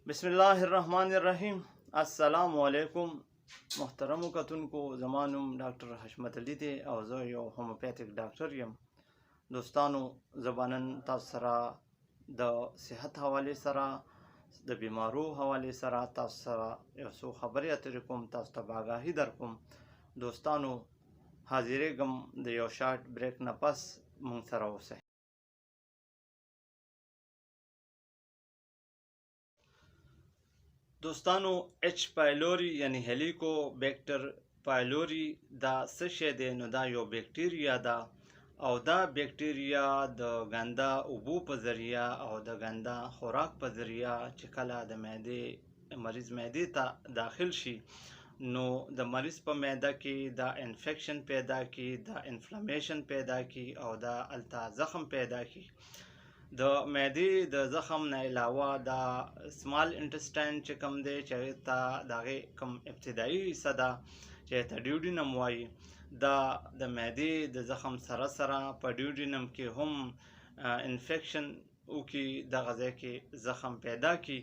بسم الله الرحمن الرحیم. السلام علیکم محترمو کتونکو، زما نوم ډاکټر حشمت علي دی او زه یو هومیوپیتیک ډاکټر یم. دوستانو، زه به نن تاسو سره د صحت حوالې سره، د بیمارو حوالې سره تاسو سره یو څو خبرې اترې کوم، تاسو ته به آګاهي درکوم. دوستانو، حاضرېږم د یو شارټ بریک نه پس موږ سره اوسئ. دوستانو، اچ پایلوري یعنی هلیکو بیکټر پایلوري دا څه شی دی؟ نو دا یو بیکټیریا ده او دا بیکټیریا د ګنده اوبو په ذریعه او د ګنده خوراک په ذریعه چې کله د مریض معدې ته داخل شي، نو د مریض په معده کې دا انفیکشن پیدا کی، دا انفلامیشن پیدا کی او دا الته زخم پیدا کی. د معدې د زخم نه علاوه دا سمال انټسټاین چې کوم دی، چې هغې ته د هغې کوم ابتدایي حصه ده چې ته ډیوډینم وایي، دا د معدې د زخم سره سره په ډیوډینم کې هم انفیکشن وکړي، دغه ځای کې زخم پیدا کی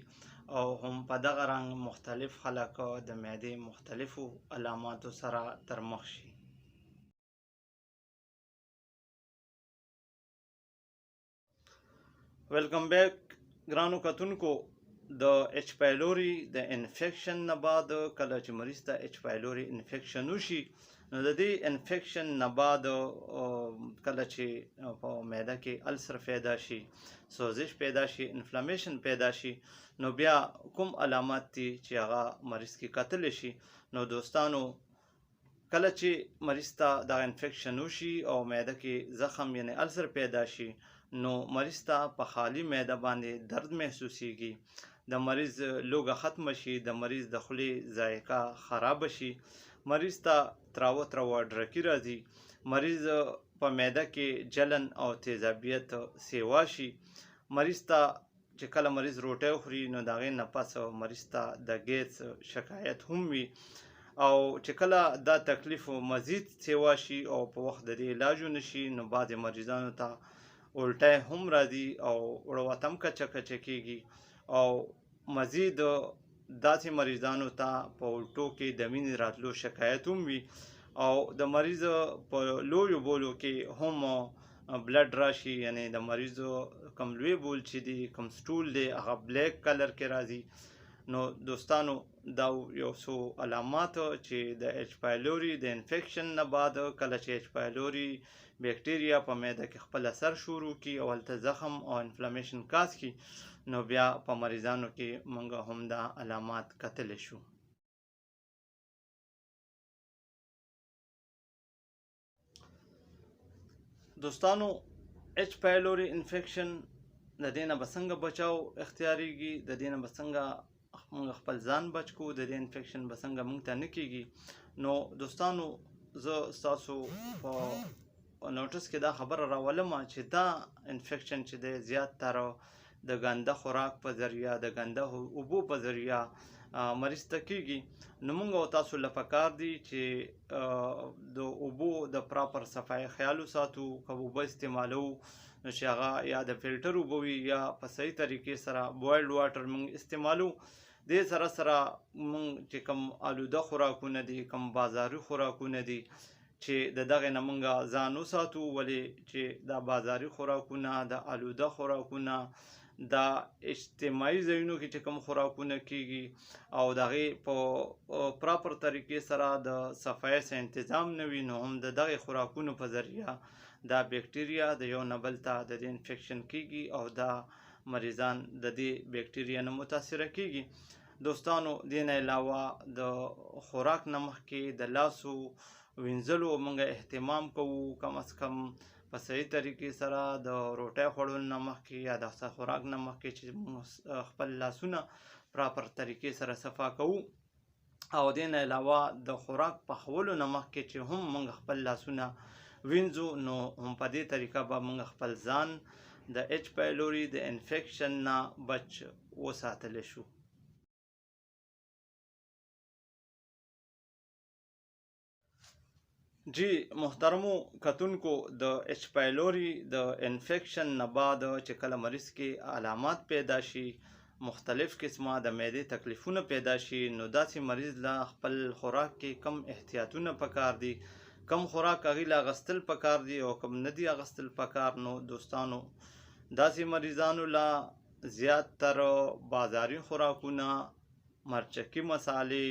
او هم په دغه رنګ مختلف خلک د معدې مختلفو علاماتو سره تر مخ شي. ویلکم بیک ګرانو کتونکو. د اچ پایلوري د انفیکشن نه بعد کله چې مریض ته اچ پایلوري انفیکشن وشي، نو د دې انفیکشن نه بعد کله چې په معده کې السر پیدا شي، سوزش پیدا شي، انفلامیشن پیدا شي، نو بیا کوم علامات دي چې هغه مریض کې کتلی شي؟ نو دوستانو، کله چې مریض ته دا انفیکشن وشي او معده کې زخم یعنی السر پیدا شي، نو مریض ته په خالی معده باندې درد محسوسیږي، د مریض لوږه ختمه شي، د مریض د خولې ذایقه خرابه شي، مریض ته تراوه تراوه ډرکي راځي، مریض په معده کې جلن او تیزابیت سیوا شي، مریض ته چې کله مریض روټۍ خوري نو د هغې نه پس مریض ته د ګیس شکایت هم وي، او چې کله دا تکلیف مزید سیوا شي او په وخت د دې علاج ونه شي، نو بعضې مریضانو ته الټی هم راځي او وړوته هم کچه کچه کېږي، او مزید داسې مریضانو ته په الټو کې د وینې راتلو شکایت هم وي، او د مریض په لویو بولو کې هم بلډ راشي، یعنی د مریض کوم لوی بول چې دی، کوم سټول دی، هغه بلیک کلر کې راځي. نو دوستانو، دا یو څو علامات چې د اچ پایلوري د انفیکشن نه بعد کله چې اچ پایلوري بیکټیریا په معده کې خپل اثر شروع کی او هلته زخم او انفلامیشن کاز کی، نو بیا په مریضانو کې موږ هم دا علامات کتلی شو. دوستانو، اچ پایلوري انفیکشن د دې نه به څنګه بچاو اختیاریږي، د دې نه به څنګه موږ خپل ځان بچ کړو، د دې انفیکشن به څنګه موږ ته نه کېږي؟ نو دوستانو، زه ستاسو په نوټس کې دا خبره راولم چې دا انفیکشن چې دی زیاتره د ګنده خوراک په ذریعه، د ګنده اوبو په ذریعه مریض ته کېږي. نو موږ او تاسو له پکار دي چې د اوبو د پراپر صفایي خیال وساتو. که اوبه استعمالوو نو چې هغه یا د فلټر اوبه وي یا په صحیح طریقې سره بوایلډ واټر موږ استعمالو. دې سره سره موږ چې کوم آلوده خوراکونه دي، کوم بازاري خوراکونه دي، چې د دغې نه موږ ځان وساتو. ولې چې دا بازاري خوراکونه، د آلوده خوراکونه، دا اجتماعي ځایونو کې چې کوم خوراکونه کېږي او د هغې په پراپر طریقې سره د صفایي تنظیم نه وي، نو هم د دغې خوراکونو په ذریعه دا بیکټیریا د یو نه بل ته د دې انفیکشن کېږي او دا مریضان د دې بیکټیریا نه متاثره کېږي. دوستانو، دې نه علاوه د خوراک نه مخکې د لاسو وینځلو موږ اهتمام کوو، کم از کم په صحیح طریقې سره د روټۍ خوړلو نه مخکې یا د خوراک نه مخکې چې خپل لاسونه پراپر طریقې سره صفا کوو، او دې نه علاوه د خوراک پخولو نه مخکې چې هم موږ خپل لاسونه وینځو، نو هم په دې طریقه به موږ خپل ځان د اچ پایلوري د انفیکشن نه بچ وساتلی شو. جی محترمو کتونکو، د اچ پایلوري د انفیکشن نه بعد چې کله مریض کې علامات پیدا شي، مختلف قسمه د معدې تکلیفونه پیدا شي، نو داسې مریض له خپل خوراک کې کم احتیاطونه پکار دي، کم خوراک هغې له اغستل پکار دي او کم نه دي اغستل پکار. نو دوستانو داسې مریضانو له زیات تر بازاري خوراکونه، مرچکي مسالې،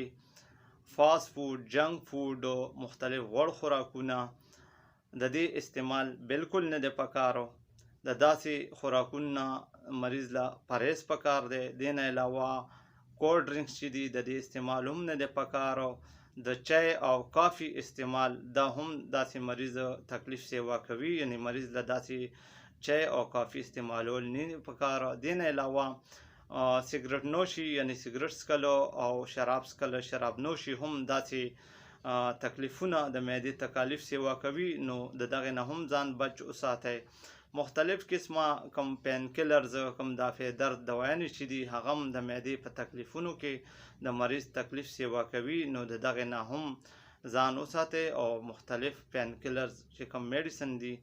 فاست فود، جنک فود، مختلف غوړ خوراکونه د دې استعمال بالکل نه دی پکارو. د داسې خوراکونو مریض له پرهیز پکار دی. دې نه علاوه کولډ ډرنکس چې دي د دې استعمال هم نه دی پکارو. د چای او کافي استعمال دا هم داسې مریض تکلیف سیوا کوي، یعنی مریض له داسې چای او کافي استعمالول نه پکارو. دې نه علاوه سګرټ نوشي یعنی سګرټ څکلو او شراب څکلو، شراب نوشي هم داسې تکلیفونه د معدې تکالیف سیوا کوي، نو د دغې نه هم ځان بچ وساتئ. مختلف قسمه کم پین کلرز، کم دافع درد دوايانې چې دي هغه هم د معدې په تکلیفونو کې د مریض تکلیف سیوا کوي، نو د دغې نه هم ځان وساتئ. او مختلف پین کلرز چې کم میډیسن دي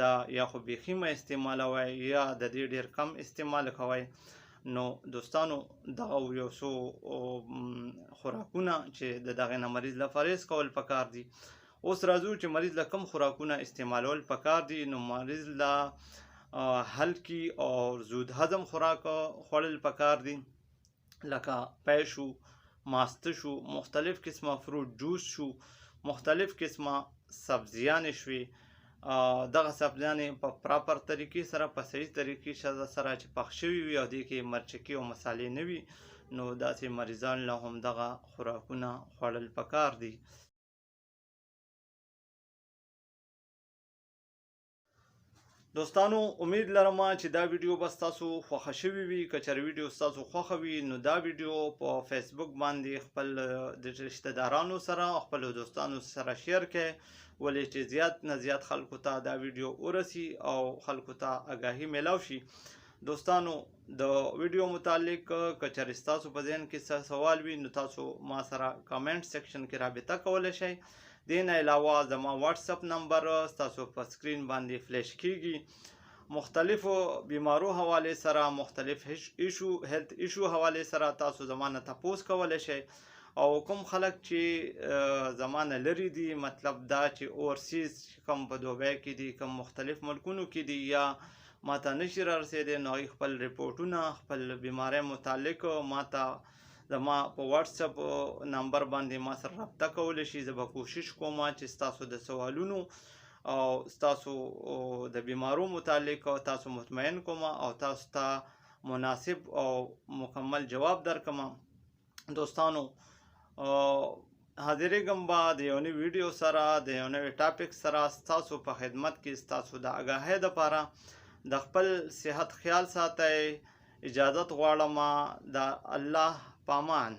دا یا خو بیخي مه استعمالوئ یا د دې ډېر کم استعمال کوئ. نو دوستانو دغه یو څو خوراکونه چې د دغې نه مریض له پرهیز کول پکار دي. اوس راځو چې مریض له کم خوراکونه استعمالول پکار دي. نو مریض له هلکي او زود هضم خوراک خوړل پکار دي، لکه پی شو، ماسته شو، مختلف قسمه فروټ جوس شو، مختلف قسمه سبزیانې شوې. دغه سبزیانې په پراپر طریقې سره، په صحیح طریقې سره چې پخ شوي وي او دې کې مرچکي او مسالې نه وي، نو داسې مریضان له هم دغه خوراکونه خوړل پکار دي. دوستانو امید لرم چې دا ویډیو به ستاسو خوښه شوې وي. که چېرې ویډیو ستاسو خوښه وي نو دا ویډیو په فیسبوک باندې خپل د رشته دارانو سره، خپلو دوستانو سره شیر کړئ، ولې چې زیات نه زیات خلکو ته دا ویډیو ورسي او خلکو ته آګاهي میلاو شي. دوستانو د ویډیو متعلق که چېرې ستاسو په ذهن کې څه سوال وي نو تاسو ما سره کامنټ سیکشن کې رابطه کولی شئ. دې نه علاوه زما واتساپ نمبر ستاسو په سکرین باندې فلیش کیږي. مختلفو بیمارو حوالې سره، مختلف هیلث ایشو حوالې سره تاسو زما نه تپوس کولی شئ. او کوم خلک چې زما نه لرې دي، مطلب دا چې اورسیز کوم په دوبۍ کې دي، کوم مختلف ملکونو کې دي، یا ماته نشي رارسېدی، نو هغوی خپل ریپورټونه خپل بیمارۍ متعلق ماته زما په واتساپ نمبر باندې ما سره رابطه کولی شي. زه به کوشش کوم چې ستاسو د سوالونو او ستاسو د بیمارو متعلق تاسو مطمئن کوم او تاسو ته مناسب او مکمل جواب درکم. دوستانو حاضرېږم به د یو نوي ویډیو سره، د یو نوي ټاپک سره ستاسو په خدمت کې. ستاسو د آګاهۍ دپاره د خپل صحت خیال ساتئ. اجازت غواړم. د الله پامان.